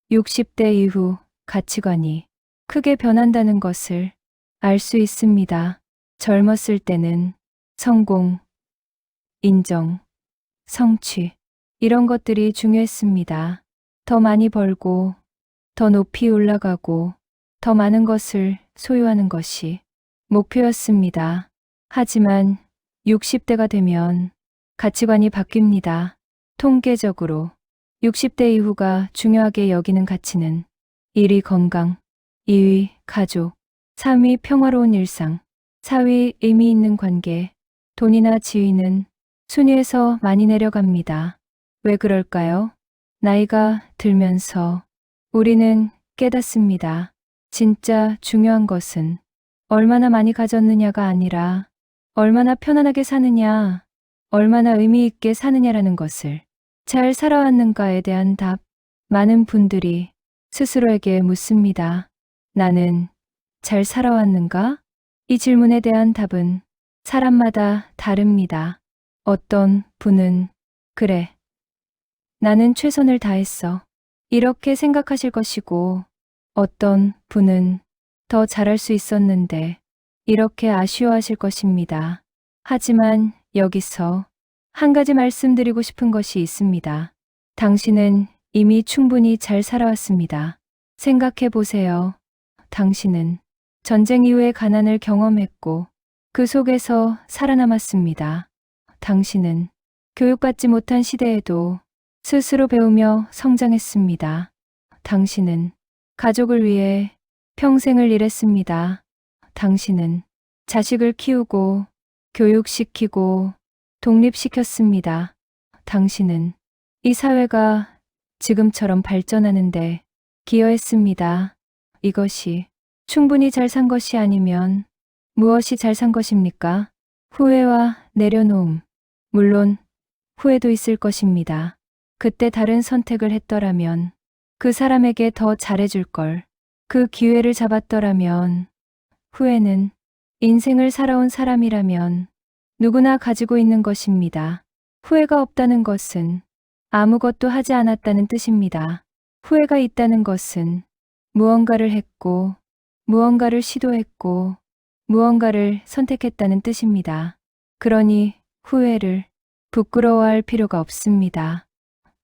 60대 이후 가치관이 크게 변한다는 것을 알 수 있습니다. 젊었을 때는 성공, 인정, 성취, 이런 것들이 중요했습니다. 더 많이 벌고, 더 높이 올라가고, 더 많은 것을 소유하는 것이 목표였습니다. 하지만 60대가 되면 가치관이 바뀝니다. 통계적으로 60대 이후가 중요하게 여기는 가치는 1위 건강, 2위 가족, 3위 평화로운 일상, 4위 의미 있는 관계, 돈이나 지위는 순위에서 많이 내려갑니다. 왜 그럴까요? 나이가 들면서 우리는 깨닫습니다. 진짜 중요한 것은 얼마나 많이 가졌느냐가 아니라 얼마나 편안하게 사느냐, 얼마나 의미 있게 사느냐라는 것을, 잘 살아왔는가에 대한 답. 많은 분들이 스스로에게 묻습니다. 나는 잘 살아왔는가? 이 질문에 대한 답은 사람마다 다릅니다. 어떤 분은 그래, 나는 최선을 다했어, 이렇게 생각하실 것이고, 어떤 분은 더 잘할 수 있었는데 이렇게 아쉬워하실 것입니다. 하지만 여기서 한 가지 말씀드리고 싶은 것이 있습니다. 당신은 이미 충분히 잘 살아왔습니다. 생각해 보세요. 당신은 전쟁 이후의 가난을 경험했고 그 속에서 살아남았습니다. 당신은 교육받지 못한 시대에도 스스로 배우며 성장했습니다. 당신은 가족을 위해 평생을 일했습니다. 당신은 자식을 키우고 교육시키고 독립시켰습니다. 당신은 이 사회가 지금처럼 발전하는데 기여했습니다. 이것이 충분히 잘 산 것이 아니면 무엇이 잘 산 것입니까? 후회와 내려놓음. 물론 후회도 있을 것입니다. 그때 다른 선택을 했더라면, 그 사람에게 더 잘해줄 걸, 그 기회를 잡았더라면. 후회는 인생을 살아온 사람이라면 누구나 가지고 있는 것입니다. 후회가 없다는 것은 아무것도 하지 않았다는 뜻입니다. 후회가 있다는 것은 무언가를 했고, 무언가를 시도했고, 무언가를 선택했다는 뜻입니다. 그러니 후회를 부끄러워할 필요가 없습니다.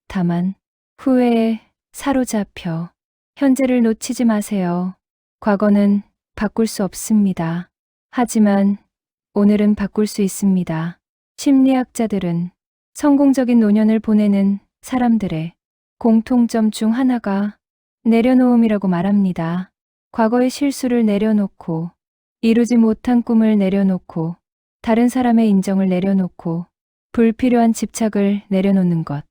다만 후회에 사로잡혀 현재를 놓치지 마세요. 과거는 바꿀 수 없습니다. 하지만 오늘은 바꿀 수 있습니다. 심리학자들은 성공적인 노년을 보내는 사람들의 공통점 중 하나가 내려놓음이라고 말합니다. 과거의 실수를 내려놓고, 이루지 못한 꿈을 내려놓고, 다른 사람의 인정을 내려놓고, 불필요한 집착을 내려놓는 것.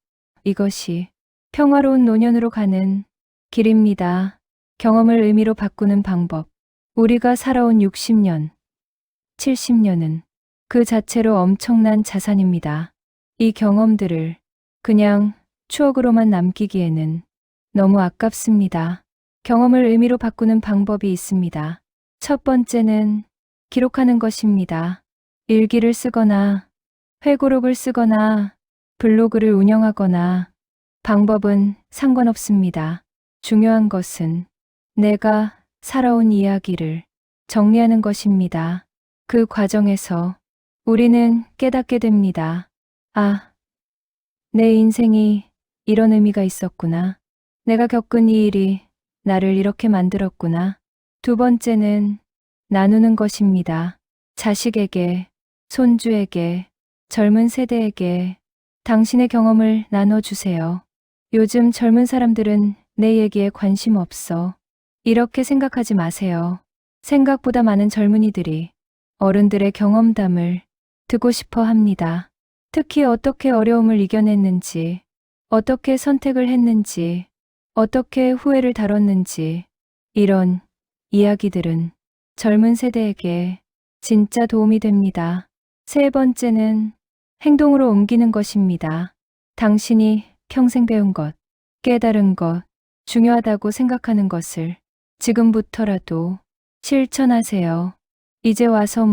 이것이 평화로운 노년으로 가는 길입니다. 경험을 의미로 바꾸는 방법. 우리가 살아온 60년, 70년은 그 자체로 엄청난 자산입니다. 이 경험들을 그냥 추억으로만 남기기에는 너무 아깝습니다. 경험을 의미로 바꾸는 방법이 있습니다. 첫 번째는 기록하는 것입니다. 일기를 쓰거나 회고록을 쓰거나 블로그를 운영하거나, 방법은 상관없습니다. 중요한 것은 내가 살아온 이야기를 정리하는 것입니다. 그 과정에서 우리는 깨닫게 됩니다. 아, 내 인생이 이런 의미가 있었구나. 내가 겪은 이 일이 나를 이렇게 만들었구나. 두 번째는 나누는 것입니다. 자식에게, 손주에게, 젊은 세대에게 당신의 경험을 나눠주세요. 요즘 젊은 사람들은 내 얘기에 관심 없어, 이렇게 생각하지 마세요. 생각보다 많은 젊은이들이 어른들의 경험담을 듣고 싶어 합니다. 특히 어떻게 어려움을 이겨냈는지, 어떻게 선택을 했는지, 어떻게 후회를 다뤘는지, 이런 이야기들은 젊은 세대에게 진짜 도움이 됩니다. 세 번째는 행동으로 옮기는 것입니다. 당신이 평생 배운 것, 깨달은 것, 중요하다고 생각하는 것을 지금부터라도 실천하세요. 이제 와서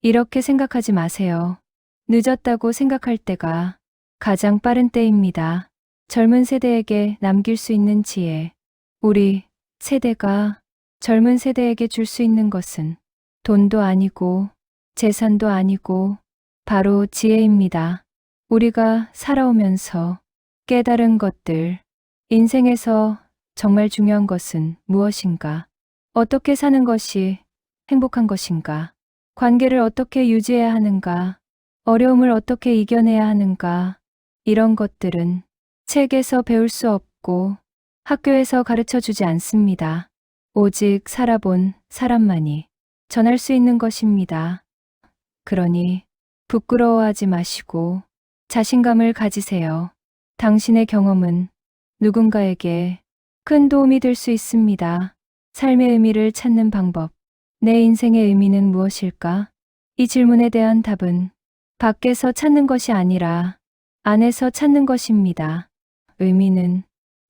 이렇게 생각하지 마세요. 늦었다고 생각할 때가 가장 빠른 때입니다. 젊은 세대에게 남길 수 있는 지혜. 우리 세대가 젊은 세대에게 줄 수 있는 것은 돈도 아니고 재산도 아니고 바로 지혜입니다. 우리가 살아오면서 깨달은 것들, 인생에서 정말 중요한 것은 무엇인가? 어떻게 사는 것이 행복한 것인가? 관계를 어떻게 유지해야 하는가? 어려움을 어떻게 이겨내야 하는가? 이런 것들은 책에서 배울 수 없고 학교에서 가르쳐 주지 않습니다. 오직 살아본 사람만이 전할 수 있는 것입니다. 그러니 부끄러워하지 마시고 자신감을 가지세요. 당신의 경험은 누군가에게 큰 도움이 될 수 있습니다. 삶의 의미를 찾는 방법. 내 인생의 의미는 무엇일까? 이 질문에 대한 답은 밖에서 찾는 것이 아니라 안에서 찾는 것입니다. 의미는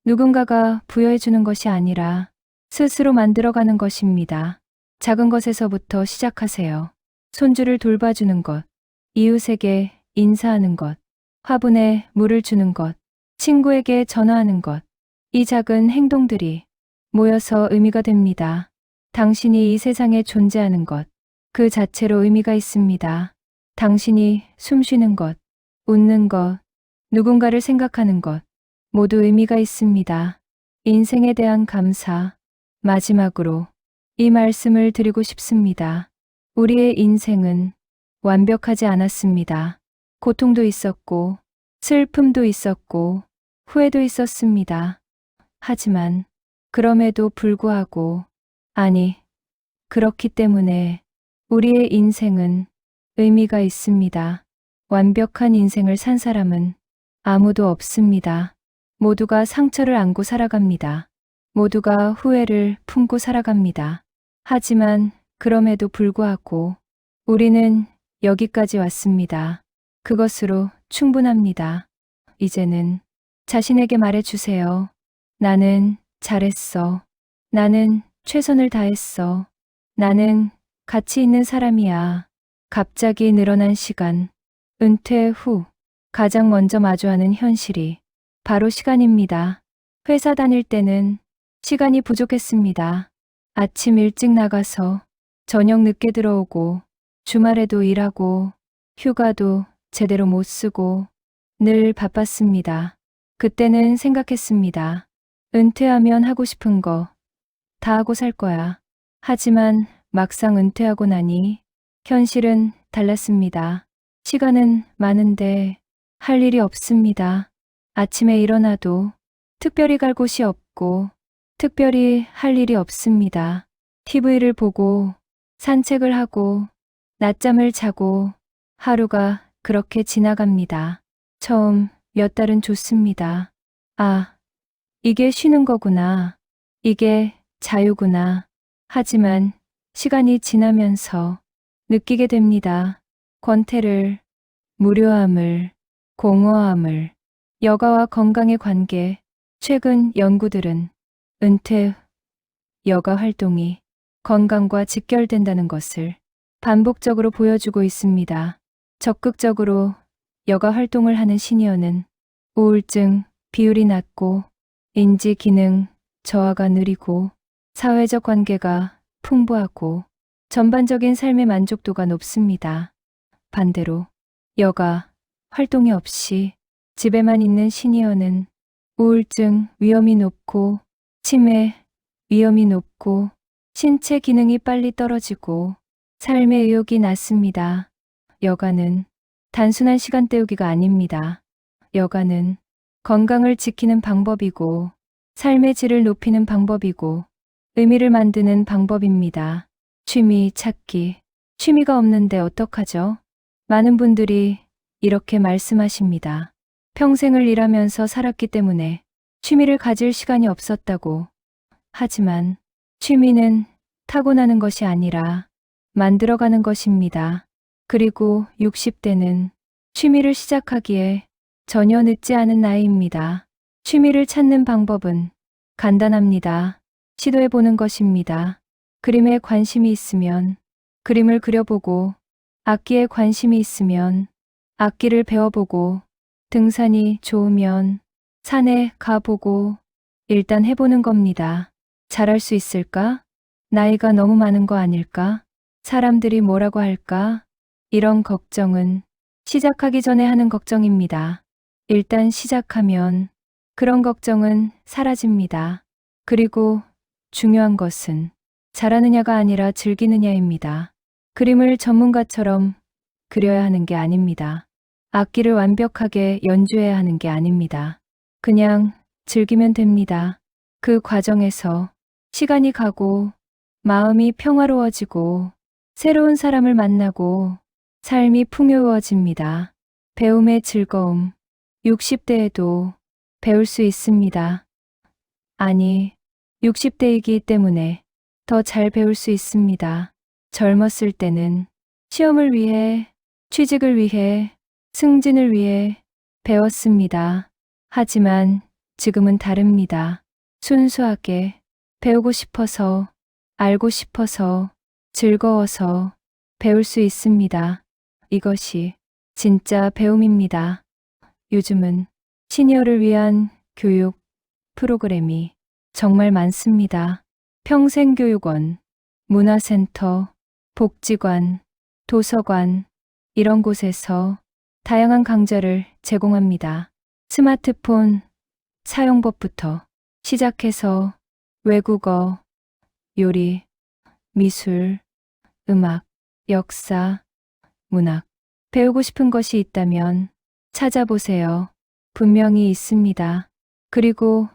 누군가가 부여해 주는 것이 아니라 스스로 만들어가는 것입니다. 작은 것에서부터 시작하세요. 손주를 돌봐주는 것, 이웃에게 인사하는 것, 화분에 물을 주는 것, 친구에게 전화하는 것. 이 작은 행동들이 모여서 의미가 됩니다. 당신이 이 세상에 존재하는 것, 그 자체로 의미가 있습니다. 당신이 숨 쉬는 것, 웃는 것, 누군가를 생각하는 것, 모두 의미가 있습니다. 인생에 대한 감사. 마지막으로 이 말씀을 드리고 싶습니다. 우리의 인생은 완벽하지 않았습니다. 고통도 있었고, 슬픔도 있었고, 후회도 있었습니다. 하지만 그럼에도 불구하고, 아니, 그렇기 때문에 우리의 인생은 의미가 있습니다. 완벽한 인생을 산 사람은 아무도 없습니다. 모두가 상처를 안고 살아갑니다. 모두가 후회를 품고 살아갑니다. 하지만 그럼에도 불구하고 우리는 여기까지 왔습니다. 그것으로 충분합니다. 이제는 자신에게 말해주세요. 나는 잘했어. 나는 최선을 다했어. 나는 가치 있는 사람이야. 갑자기 늘어난 시간, 은퇴 후 가장 먼저 마주하는 현실이 바로 시간입니다. 회사 다닐 때는 시간이 부족했습니다. 아침 일찍 나가서 저녁 늦게 들어오고 주말에도 일하고 휴가도 제대로 못 쓰고 늘 바빴습니다. 그때는 생각했습니다. 은퇴하면 하고 싶은 거 다 하고 살 거야. 하지만 막상 은퇴하고 나니 현실은 달랐습니다. 시간은 많은데 할 일이 없습니다. 아침에 일어나도 특별히 갈 곳이 없고 특별히 할 일이 없습니다. TV를 보고 산책을 하고 낮잠을 자고 하루가 그렇게 지나갑니다. 처음 몇 달은 좋습니다. 아, 이게 쉬는 거구나. 이게 자유구나. 하지만 시간이 지나면서 느끼게 됩니다. 권태를, 무료함을, 공허함을, 여가와 건강의 관계. 최근 연구들은 은퇴 후 여가 활동이 건강과 직결된다는 것을 반복적으로 보여주고 있습니다. 적극적으로 여가 활동을 하는 시니어는 우울증 비율이 낮고 인지 기능 저하가 느리고 사회적 관계가 풍부하고 전반적인 삶의 만족도가 높습니다. 반대로 여가 활동이 없이 집에만 있는 시니어는 우울증 위험이 높고 치매 위험이 높고 신체 기능이 빨리 떨어지고 삶의 의욕이 낮습니다. 여가는 단순한 시간 때우기가 아닙니다. 여가는 건강을 지키는 방법이고 삶의 질을 높이는 방법이고 의미를 만드는 방법입니다. 취미 찾기. 취미가 없는데 어떡하죠? 많은 분들이 이렇게 말씀하십니다. 평생을 일하면서 살았기 때문에 취미를 가질 시간이 없었다고. 하지만 취미는 타고나는 것이 아니라 만들어가는 것입니다. 그리고 60대는 취미를 시작하기에 전혀 늦지 않은 나이입니다. 취미를 찾는 방법은 간단합니다. 시도해보는 것입니다. 그림에 관심이 있으면 그림을 그려보고, 악기에 관심이 있으면 악기를 배워보고, 등산이 좋으면 산에 가보고, 일단 해보는 겁니다. 잘할 수 있을까? 나이가 너무 많은 거 아닐까? 사람들이 뭐라고 할까? 이런 걱정은 시작하기 전에 하는 걱정입니다. 일단 시작하면 그런 걱정은 사라집니다. 그리고 중요한 것은 잘하느냐가 아니라 즐기느냐입니다. 그림을 전문가처럼 그려야 하는 게 아닙니다. 악기를 완벽하게 연주해야 하는 게 아닙니다. 그냥 즐기면 됩니다. 그 과정에서 시간이 가고 마음이 평화로워지고 새로운 사람을 만나고 삶이 풍요로워집니다. 배움의 즐거움, 60대에도 배울 수 있습니다. 아니, 60대이기 때문에 더 잘 배울 수 있습니다. 젊었을 때는 시험을 위해, 취직을 위해, 승진을 위해 배웠습니다. 하지만 지금은 다릅니다. 순수하게 배우고 싶어서, 알고 싶어서, 즐거워서 배울 수 있습니다. 이것이 진짜 배움입니다. 요즘은 시니어를 위한 교육 프로그램이 정말 많습니다. 평생교육원, 문화센터, 복지관, 도서관, 이런 곳에서 다양한 강좌를 제공합니다. 스마트폰 사용법부터 시작해서 외국어, 요리, 미술, 음악, 역사, 문학, 배우고 싶은 것이 있다면 찾아보세요. 분명히 있습니다. 그리고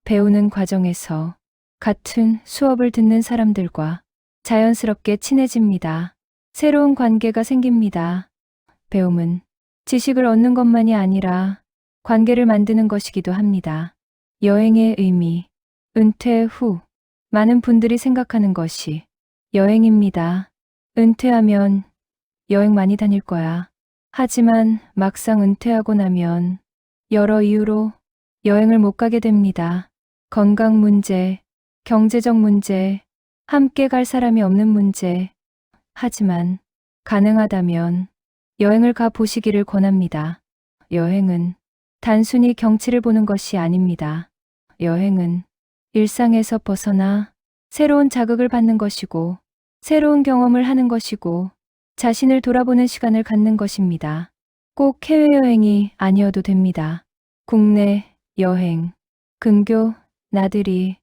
배우는 과정에서 같은 수업을 듣는 사람들과 자연스럽게 친해집니다. 새로운 관계가 생깁니다. 배움은 지식을 얻는 것만이 아니라 관계를 만드는 것이기도 합니다. 여행의 의미, 은퇴 후 많은 분들이 생각하는 것이 여행입니다. 은퇴하면 여행 많이 다닐 거야. 하지만 막상 은퇴하고 나면 여러 이유로 여행을 못 가게 됩니다. 건강 문제, 경제적 문제, 함께 갈 사람이 없는 문제. 하지만 가능하다면 여행을 가 보시기를 권합니다. 여행은 단순히 경치를 보는 것이 아닙니다. 여행은 일상에서 벗어나 새로운 자극을 받는 것이고, 새로운 경험을 하는 것이고, 자신을 돌아보는 시간을 갖는 것입니다. 꼭 해외여행이 아니어도 됩니다. 국내 여행, 근교, 나들이,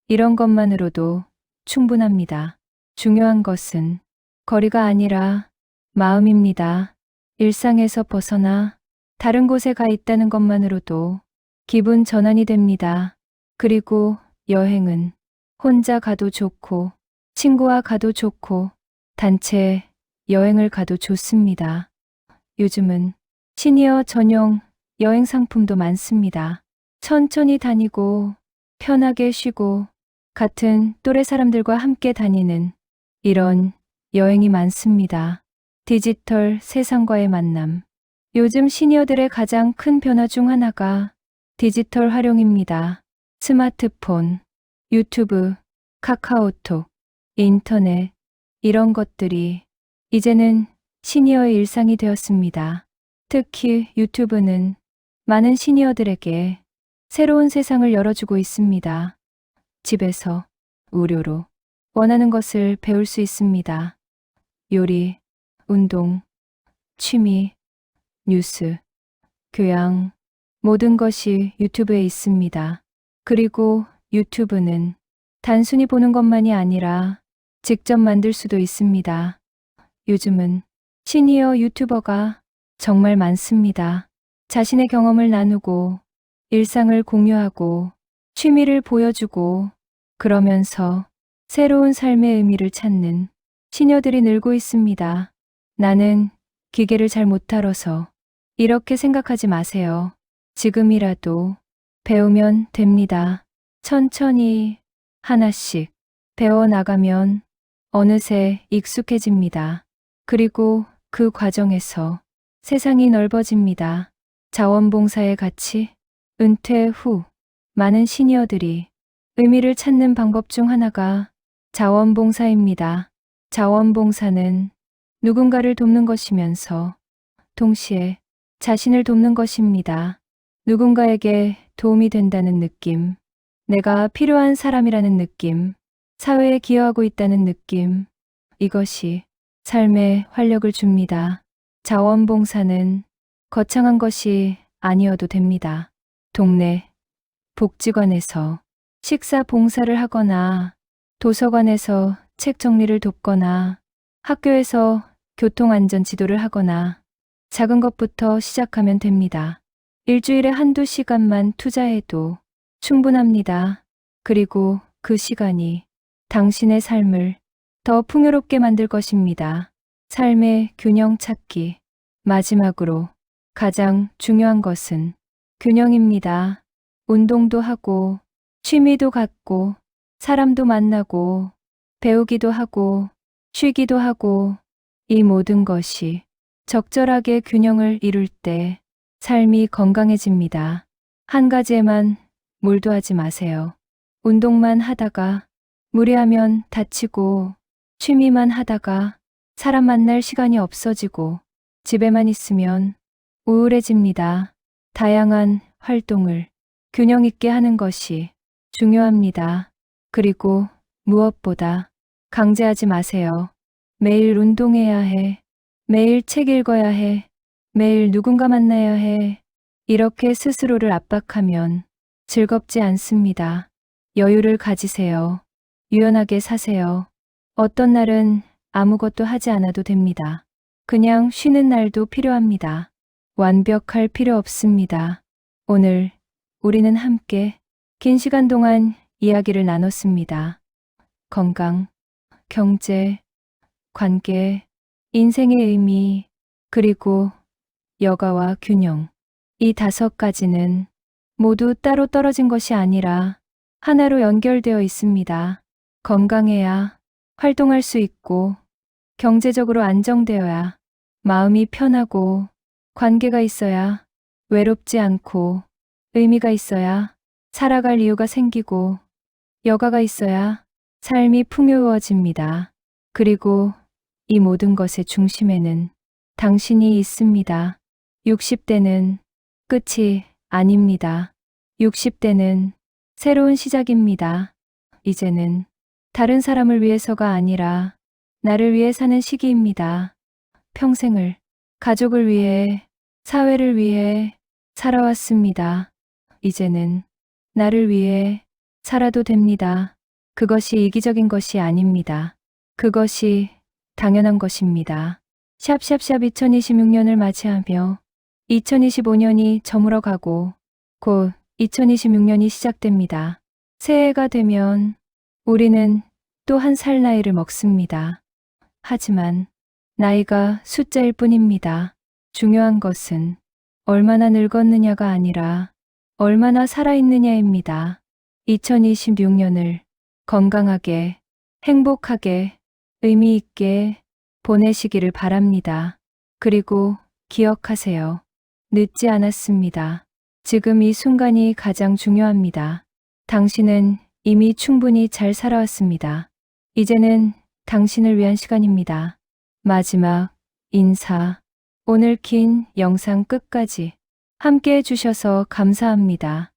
이런 것만으로도 충분합니다. 중요한 것은 거리가 아니라 마음입니다. 일상에서 벗어나 다른 곳에 가 있다는 것만으로도 기분 전환이 됩니다. 그리고 여행은 혼자 가도 좋고, 친구와 가도 좋고, 단체 여행을 가도 좋습니다. 요즘은 시니어 전용 여행 상품도 많습니다. 천천히 다니고, 편하게 쉬고, 같은 또래 사람들과 함께 다니는 이런 여행이 많습니다. 디지털 세상과의 만남. 요즘 시니어들의 가장 큰 변화 중 하나가 디지털 활용입니다. 스마트폰, 유튜브, 카카오톡, 인터넷, 이런 것들이 이제는 시니어의 일상이 되었습니다. 특히 유튜브는 많은 시니어들에게 새로운 세상을 열어주고 있습니다. 집에서 무료로 원하는 것을 배울 수 있습니다. 요리, 운동, 취미, 뉴스, 교양, 모든 것이 유튜브에 있습니다. 그리고 유튜브는 단순히 보는 것만이 아니라 직접 만들 수도 있습니다. 요즘은 시니어 유튜버가 정말 많습니다. 자신의 경험을 나누고, 일상을 공유하고, 취미를 보여주고, 그러면서 새로운 삶의 의미를 찾는 시니어들이 늘고 있습니다. 나는 기계를 잘 못 다뤄서, 이렇게 생각하지 마세요. 지금이라도 배우면 됩니다. 천천히 하나씩 배워나가면 어느새 익숙해집니다. 그리고 그 과정에서 세상이 넓어집니다. 자원봉사의 가치, 은퇴 후 많은 시니어들이 의미를 찾는 방법 중 하나가 자원봉사입니다. 자원봉사는 누군가를 돕는 것이면서 동시에 자신을 돕는 것입니다. 누군가에게 도움이 된다는 느낌, 내가 필요한 사람이라는 느낌, 사회에 기여하고 있다는 느낌, 이것이 삶에 활력을 줍니다. 자원봉사는 거창한 것이 아니어도 됩니다. 동네 복지관에서 식사 봉사를 하거나 도서관에서 책 정리를 돕거나 학교에서 교통안전 지도를 하거나 작은 것부터 시작하면 됩니다. 일주일에 한두 시간만 투자해도 충분합니다. 그리고 그 시간이 당신의 삶을 더 풍요롭게 만들 것입니다. 삶의 균형 찾기. 마지막으로 가장 중요한 것은 균형입니다. 운동도 하고, 취미도 갖고, 사람도 만나고, 배우기도 하고, 쉬기도 하고, 이 모든 것이 적절하게 균형을 이룰 때 삶이 건강해집니다. 한 가지에만 몰두하지 마세요. 운동만 하다가 무리하면 다치고, 취미만 하다가 사람 만날 시간이 없어지고, 집에만 있으면 우울해집니다. 다양한 활동을 균형 있게 하는 것이 중요합니다. 그리고 무엇보다 강제하지 마세요. 매일 운동해야 해. 매일 책 읽어야 해. 매일 누군가 만나야 해. 이렇게 스스로를 압박하면 즐겁지 않습니다. 여유를 가지세요. 유연하게 사세요. 어떤 날은 아무것도 하지 않아도 됩니다. 그냥 쉬는 날도 필요합니다. 완벽할 필요 없습니다. 오늘 우리는 함께 긴 시간 동안 이야기를 나눴습니다. 건강, 경제, 관계, 인생의 의미, 그리고 여가와 균형. 이 5가지는 모두 따로 떨어진 것이 아니라 하나로 연결되어 있습니다. 건강해야 활동할 수 있고, 경제적으로 안정되어야 마음이 편하고, 관계가 있어야 외롭지 않고, 의미가 있어야 살아갈 이유가 생기고, 여가가 있어야 삶이 풍요로워집니다. 그리고 이 모든 것의 중심에는 당신이 있습니다. 60대는 끝이 아닙니다. 60대는 새로운 시작입니다. 이제는 다른 사람을 위해서가 아니라 나를 위해 사는 시기입니다. 평생을 가족을 위해, 사회를 위해 살아왔습니다. 이제는 나를 위해 살아도 됩니다. 그것이 이기적인 것이 아닙니다. 그것이 당연한 것입니다. 샵샵샵 2026년을 맞이하며 2025년이 저물어 가고 곧 2026년이 시작됩니다. 새해가 되면 우리는 또 한 살 나이를 먹습니다. 하지만 나이가 숫자일 뿐입니다. 중요한 것은 얼마나 늙었느냐가 아니라 얼마나 살아있느냐입니다. 2026년을 건강하게, 행복하게, 의미 있게 보내시기를 바랍니다. 그리고 기억하세요. 늦지 않았습니다. 지금 이 순간이 가장 중요합니다. 당신은 이미 충분히 잘 살아왔습니다. 이제는 당신을 위한 시간입니다. 마지막 인사. 오늘 긴 영상 끝까지 함께 해주셔서 감사합니다.